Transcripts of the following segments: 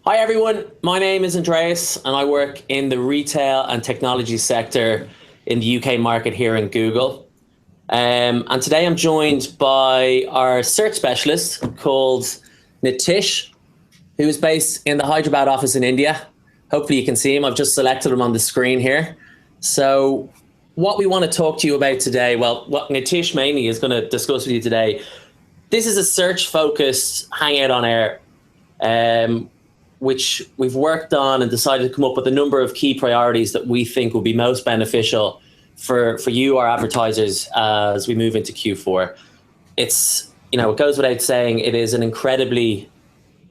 Hi everyone, my name is Andreas and I work in the retail and technology sector in the UK market here in Google. And today I'm joined by our search specialist called Nitish, who is based in the Hyderabad office in India. Hopefully you can see him. I've just selected him on the screen here. So what we want to talk to you about today, well, what Nitish mainly is going to discuss with you today, this is a search focused hangout on air. Which we've worked on and decided to come up with a number of key priorities that we think will be most beneficial for you, our advertisers, as we move into Q4. It's, it goes without saying, it is an incredibly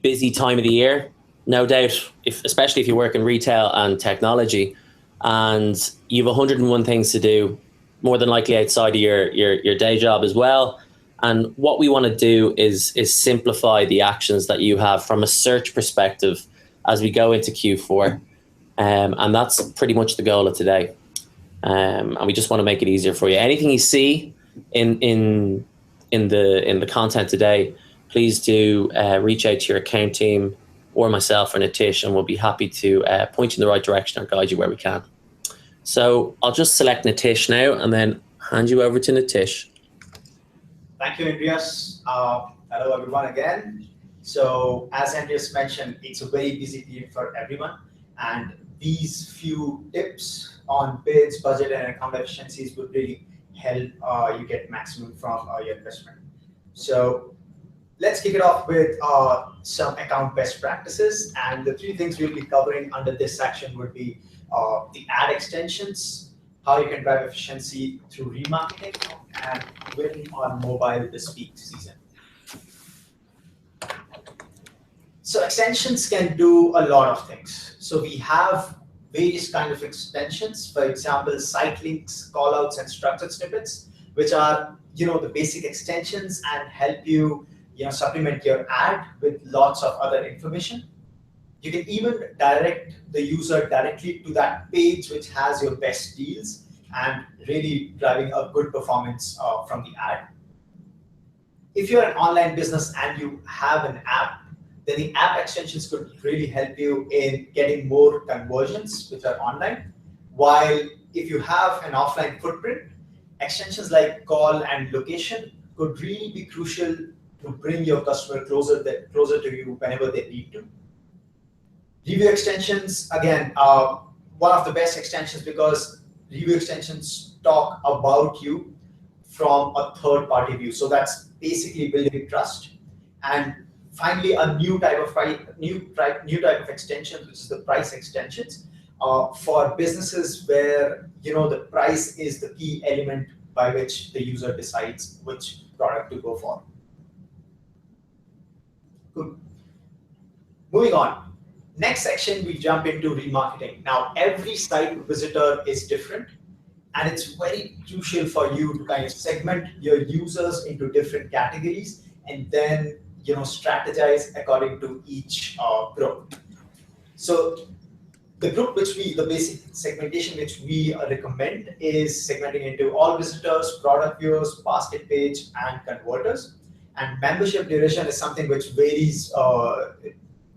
busy time of the year, no doubt, especially if you work in retail and technology, and you have 101 things to do, more than likely outside of your day job as well. And what we want to do is simplify the actions that you have from a search perspective as we go into Q4. And that's pretty much the goal of today. And we just want to make it easier for you. Anything you see in the content today, please do reach out to your account team or myself or Nitish, and we'll be happy to point you in the right direction or guide you where we can. So I'll just select Nitish now and then hand you over to Nitish. Thank you, Andreas. Hello, everyone, again. So, as Andreas mentioned, it's a very busy period for everyone. And these few tips on bids, budget, and account efficiencies would really help you get maximum from your investment. So, let's kick it off with some account best practices. And the three things we'll be covering under this section would be the ad extensions, how you can drive efficiency through remarketing, and winning on mobile this peak season. So extensions can do a lot of things. So we have various kinds of extensions, for example, site links, callouts, and structured snippets, which are the basic extensions and help you supplement your ad with lots of other information. You can even direct the user directly to that page which has your best deals and really driving a good performance from the ad. If you're an online business and you have an app, then the app extensions could really help you in getting more conversions which are online. While if you have an offline footprint, extensions like call and location could really be crucial to bring your customer closer to you whenever they need to. Review extensions, again, one of the best extensions because review extensions talk about you from a third-party view. So that's basically building trust. And finally, a new type of extension, which is the price extensions, for businesses where the price is the key element by which the user decides which product to go for. Good. Moving on. Next section, we jump into remarketing. Now, every site visitor is different, and it's very crucial for you to kind of segment your users into different categories and then strategize according to each group. So the basic segmentation which we recommend is segmenting into all visitors, product viewers, basket page, and converters. And membership duration is something which varies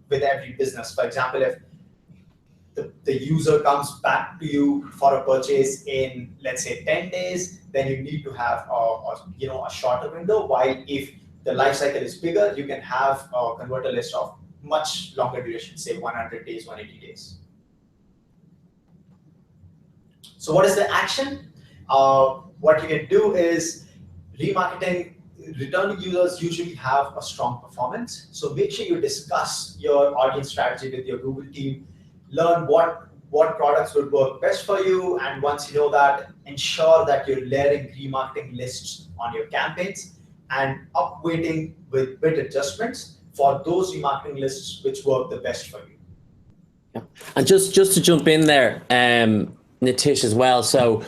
with every business. For example, if the user comes back to you for a purchase in, let's say, 10 days, then you need to have a shorter window. While if the life cycle is bigger, you can have a converter list of much longer duration, say 100 days, 180 days. So what is the action? What you can do is remarketing. Returning users usually have a strong performance. So make sure you discuss your audience strategy with your Google team, learn what products would work best for you. And once you know that, ensure that you're layering remarketing lists on your campaigns and upweighting with bid adjustments for those remarketing lists which work the best for you. Yeah. And just to jump in there, Nitish as well. So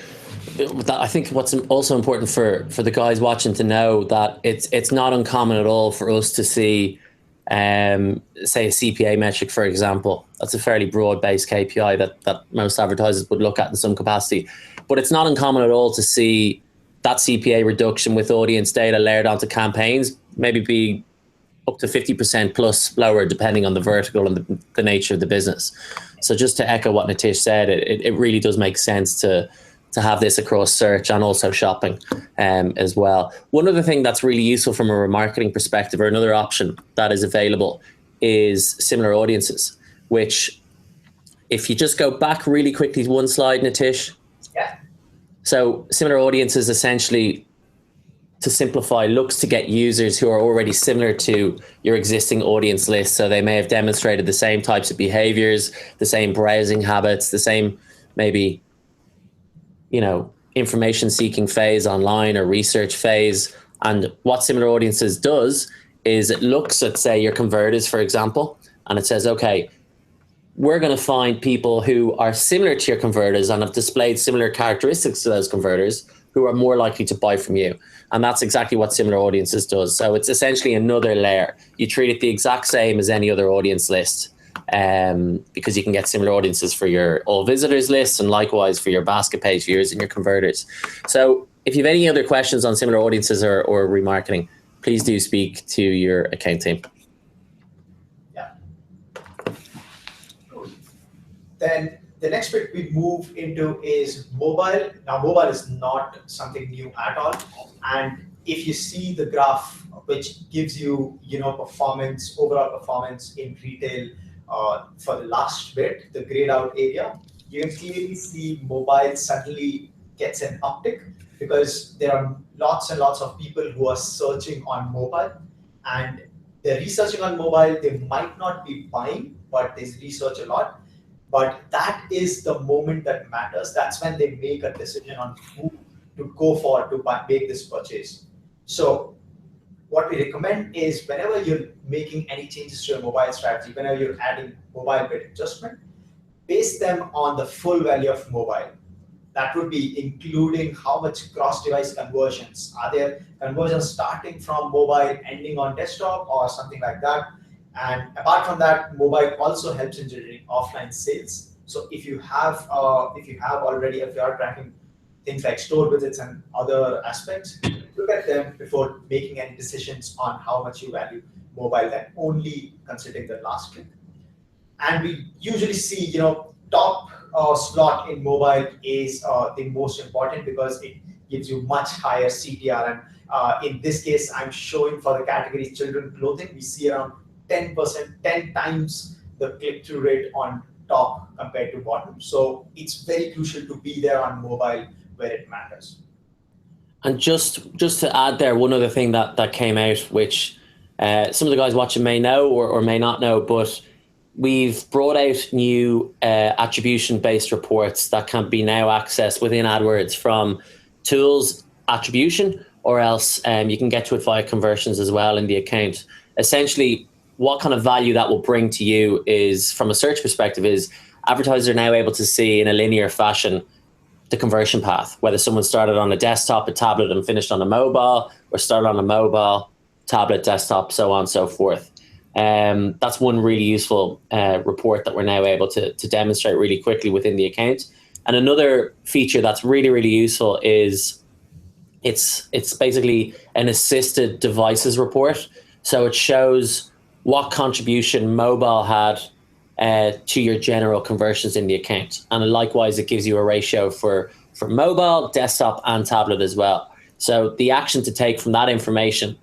I think what's also important for the guys watching to know that it's not uncommon at all for us to see, say, a CPA metric, for example. That's a fairly broad-based KPI that most advertisers would look at in some capacity. But it's not uncommon at all to see that CPA reduction with audience data layered onto campaigns, maybe be up to 50% plus lower, depending on the vertical and the nature of the business. So just to echo what Nitish said, it really does make sense to have this across search and also shopping as well. One other thing that's really useful from a remarketing perspective, or another option that is available, is similar audiences, which if you just go back really quickly to one slide, Nitish. Yeah. So similar audiences essentially, to simplify, looks to get users who are already similar to your existing audience list. So they may have demonstrated the same types of behaviors, the same browsing habits, the same maybe, information seeking phase online or research phase. And what similar audiences does is it looks at, say, your converters, for example, and it says, okay, we're going to find people who are similar to your converters and have displayed similar characteristics to those converters who are more likely to buy from you. And that's exactly what similar audiences does. So it's essentially another layer. You treat it the exact same as any other audience list, because you can get similar audiences for your all visitors list and likewise for your basket page viewers and your converters. So if you have any other questions on similar audiences or remarketing, please do speak to your account team. Yeah. Cool. Then the next bit we move into is mobile. Now, mobile is not something new at all. And if you see the graph, which gives you, performance, overall performance in retail for the last bit, the grayed out area, you can clearly see mobile suddenly gets an uptick because there are lots and lots of people who are searching on mobile, and they're researching on mobile. They might not be buying, but they research a lot. But that is the moment that matters. That's when they make a decision on who to go for to make this purchase. So what we recommend is whenever you're making any changes to your mobile strategy, whenever you're adding mobile bid adjustment, base them on the full value of mobile. That would be including how much cross-device conversions. Are there conversions starting from mobile, ending on desktop, or something like that? And apart from that, mobile also helps in generating offline sales. So if you are tracking things like store visits and other aspects, look at them before making any decisions on how much you value mobile, than only considering the last click. And we usually see, top slot in mobile is the most important because it gives you much higher CTR. And in this case, I'm showing for the category children clothing, we see around 10%, 10 times the click-through rate on top compared to bottom. So it's very crucial to be there on mobile where it matters. And just to add there, one other thing that came out, which some of the guys watching may know or may not know, but we've brought out new attribution-based reports that can be now accessed within AdWords from tools attribution, or else you can get to it via conversions as well in the account. Essentially, what kind of value that will bring to you is, from a search perspective, is advertisers are now able to see in a linear fashion the conversion path, whether someone started on a desktop, a tablet, and finished on a mobile, or started on a mobile, tablet, desktop, so on and so forth. That's one really useful report that we're now able to demonstrate really quickly within the account. And another feature that's really, really useful is it's basically an assisted devices report. So it shows what contribution mobile had to your general conversions in the account. And likewise, it gives you a ratio for mobile, desktop, and tablet as well. So the action to take from that information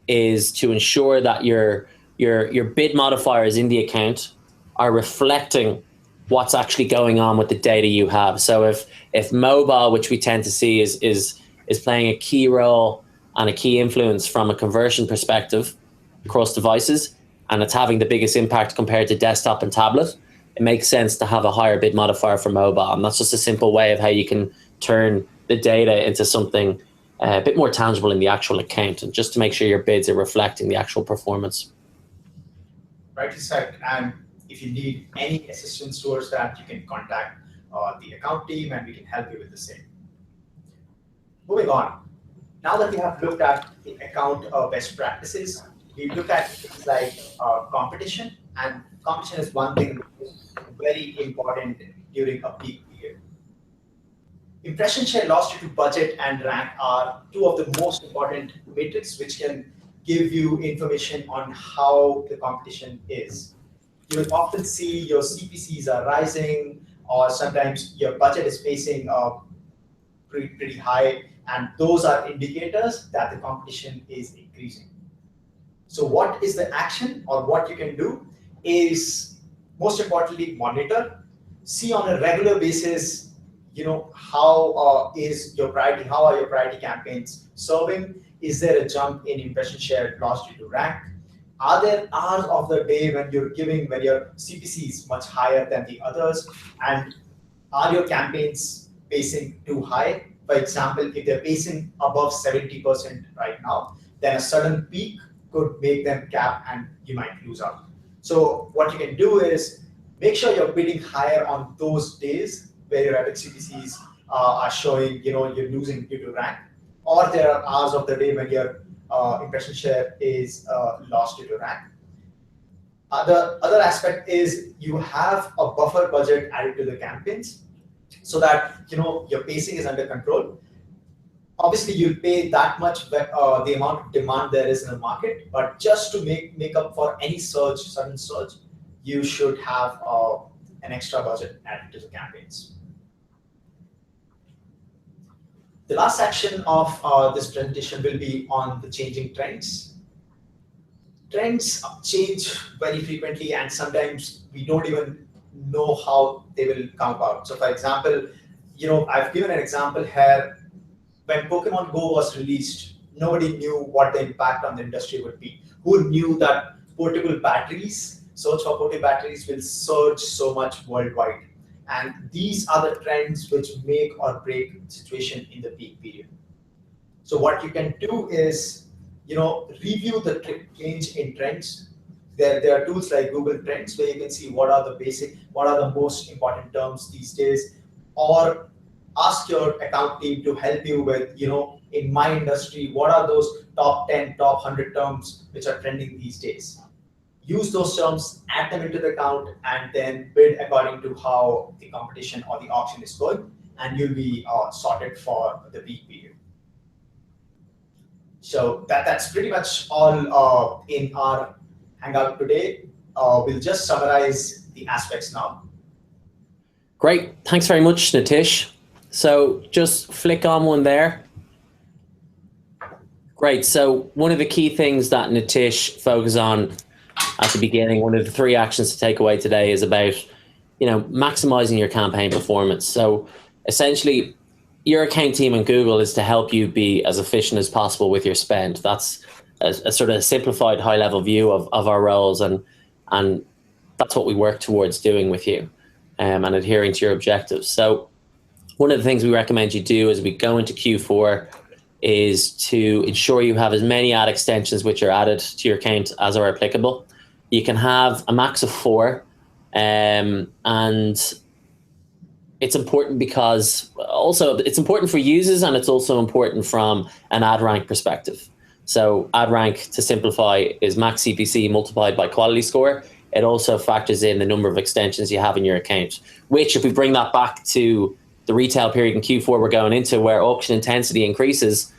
is to ensure that your bid modifiers in the account are reflecting what's actually going on with the data you have. So if mobile, which we tend to see is playing a key role and a key influence from a conversion perspective across devices, and it's having the biggest impact compared to desktop and tablet, it makes sense to have a higher bid modifier for mobile. And that's just a simple way of how you can turn the data into something a bit more tangible in the actual account, and just to make sure your bids are reflecting the actual performance. Rightly said. And if you need any assistance towards that, you can contact the account team and we can help you with the same. Moving on. Now that we have looked at the account best practices, we look at things like competition. And competition is one thing very important during a peak period. Impression share, loss due to budget, and rank are two of the most important metrics which can give you information on how the competition is. You will often see your CPCs are rising, or sometimes your budget is facing pretty high, and those are indicators that the competition is increasing. So what is the action, or what you can do is, most importantly, monitor, see on a regular basis, how is your priority, how are your priority campaigns serving? Is there a jump in impression share lost due to rank? Are there hours of the day when your CPC is much higher than the others? And are your campaigns pacing too high? For example, if they're pacing above 70% right now, then a sudden peak could make them cap and you might lose out. So what you can do is make sure you're bidding higher on those days where your average CPCs are showing, you're losing due to rank, or there are hours of the day when your impression share is lost due to rank. The other aspect is you have a buffer budget added to the campaigns so that your pacing is under control. Obviously, you'll pay that much the amount of demand there is in the market, but just to make up for any sudden surge, you should have an extra budget added to the campaigns. The last section of this presentation will be on the changing trends. Trends change very frequently, and sometimes we don't even know how they will come about. So for example, I've given an example here. When Pokemon Go was released, nobody knew what the impact on the industry would be. Who knew that portable batteries, search for portable batteries will surge so much worldwide? And these are the trends which make or break the situation in the peak period. So what you can do is, review the change in trends. There are tools like Google Trends where you can see what are the most important terms these days, or ask your account team to help you with, in my industry, what are those top 10, top 100 terms which are trending these days? Use those terms, add them into the account, and then bid according to how the competition or the auction is going, and you'll be sorted for the peak period. So that's pretty much all in our Hangout today. We'll just summarize the aspects now. Great. Thanks very much, Nitish. So just flick on one there. Great. So one of the key things that Nitish focused on at the beginning, one of the 3 actions to take away today is about, maximizing your campaign performance. So essentially, your account team on Google is to help you be as efficient as possible with your spend. That's a sort of simplified high-level view of our roles, and that's what we work towards doing with you, and adhering to your objectives. So one of the things we recommend you do as we go into Q4 is to ensure you have as many ad extensions which are added to your account as are applicable. You can have a max of 4, and it's important because also it's important for users, and it's also important from an ad rank perspective. So ad rank, to simplify, is max CPC multiplied by quality score. It also factors in the number of extensions you have in your account, which, if we bring that back to the retail period in Q4 we're going into, where auction intensity increases,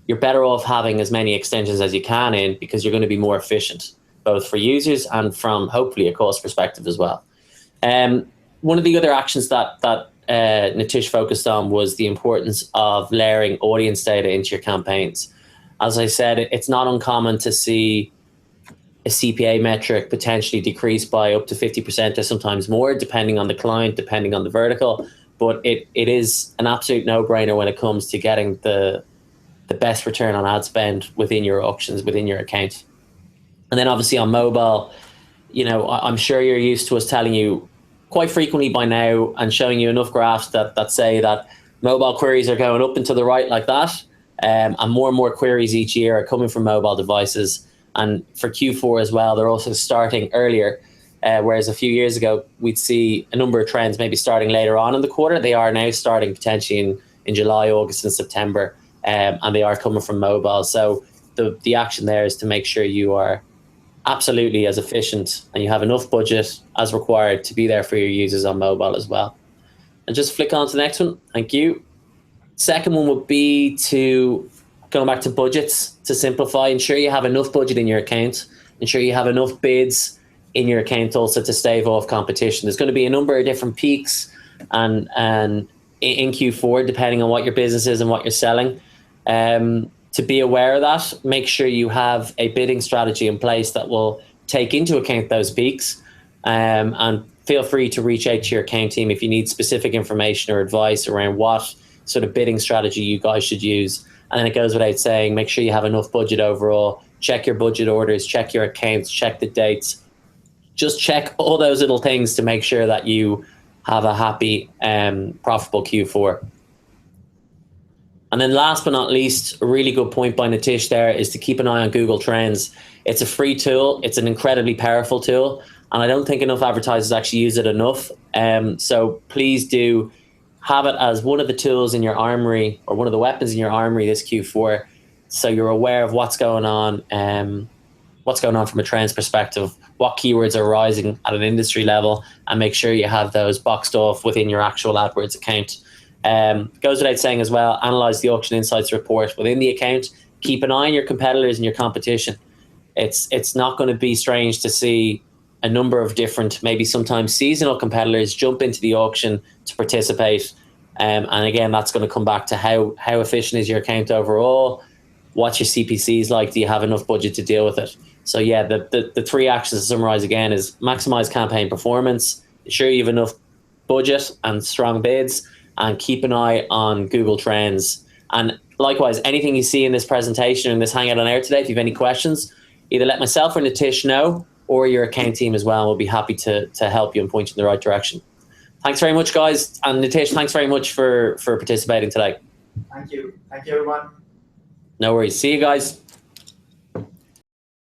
you're better off having as many extensions as you can in, because you're going to be more efficient, both for users and from hopefully a cost perspective as well. One of the other actions that Nitish focused on was the importance of layering audience data into your campaigns. As I said, it's not uncommon to see a CPA metric potentially decrease by up to 50% or sometimes more, depending on the client, depending on the vertical. But it is an absolute no-brainer when it comes to getting the best return on ad spend within your auctions, within your account. And then obviously on mobile, I'm sure you're used to us telling you quite frequently by now and showing you enough graphs that say that mobile queries are going up and to the right like that. And more and more queries each year are coming from mobile devices. And for Q4 as well, they're also starting earlier. Whereas a few years ago, we'd see a number of trends maybe starting later on in the quarter. They are now starting potentially in July, August, and September, and they are coming from mobile. So the action there is to make sure you are absolutely as efficient and you have enough budget as required to be there for your users on mobile as well. And just flick on to the next one. Thank you. Second one would be to going back to budgets, to simplify, ensure you have enough budget in your account, ensure you have enough bids in your account also to stave off competition. There's going to be a number of different peaks and in Q4, depending on what your business is and what you're selling. To be aware of that, make sure you have a bidding strategy in place that will take into account those peaks. And feel free to reach out to your account team if you need specific information or advice around what sort of bidding strategy you guys should use. And then it goes without saying, make sure you have enough budget overall. Check your budget orders, check your accounts, check the dates. Just check all those little things to make sure that you have a happy, profitable Q4. And then last but not least, a really good point by Nitish there is to keep an eye on Google Trends. It's a free tool. It's an incredibly powerful tool. And I don't think enough advertisers actually use it enough. So please do have it as one of the tools in your armory, or one of the weapons in your armory this Q4, so you're aware of what's going on from a trends perspective, what keywords are rising at an industry level, and make sure you have those boxed off within your actual AdWords account. Goes without saying as well, analyze the auction insights report within the account. Keep an eye on your competitors and your competition. It's not going to be strange to see a number of different, maybe sometimes seasonal competitors jump into the auction to participate. And again, that's going to come back to how efficient is your account overall? What's your CPCs like? Do you have enough budget to deal with it? So yeah, the three actions to summarize again is maximize campaign performance, ensure you have enough budget and strong bids, and keep an eye on Google Trends. And likewise, anything you see in this presentation, in this Hangout on Air today, if you have any questions, either let myself or Nitish know, or your account team as well. We'll be happy to help you and point you in the right direction. Thanks very much, guys. And Nitish, thanks very much for participating today. Thank you. Thank you, everyone. No worries. See you guys.